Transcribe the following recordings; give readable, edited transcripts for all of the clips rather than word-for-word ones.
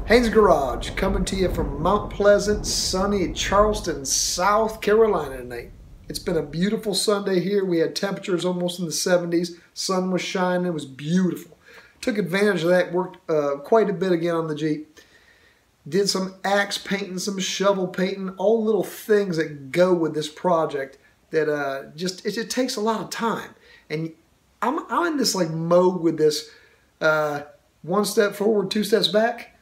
Haynes Garage coming to you from Mount Pleasant, sunny Charleston, South Carolina tonight. It's been a beautiful Sunday here. We had temperatures almost in the 70s. Sun was shining. It was beautiful. Took advantage of that. Worked quite a bit again on the Jeep. Did some axe painting, some shovel painting, all little things that go with this project that it takes a lot of time. And I'm in this like mode with this one step forward, two steps back.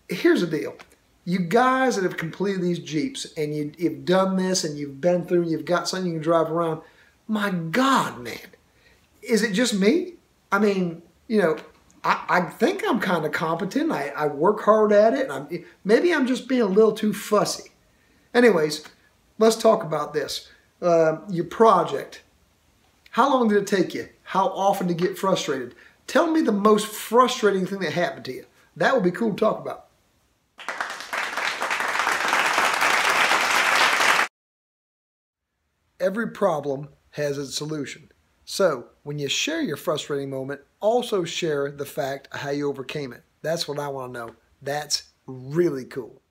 Here's the deal. You guys that have completed these Jeeps and you've done this and you've been through, you've got something you can drive around. My God, man. Is it just me? I mean, you know, I think I'm kind of competent. I work hard at it. And maybe I'm just being a little too fussy. Anyways, let's talk about this. Your project. How long did it take you? How often did you get frustrated? Tell me the most frustrating thing that happened to you. That would be cool to talk about. Every problem has its solution. So when you share your frustrating moment, also share the fact of how you overcame it. That's what I want to know. That's really cool.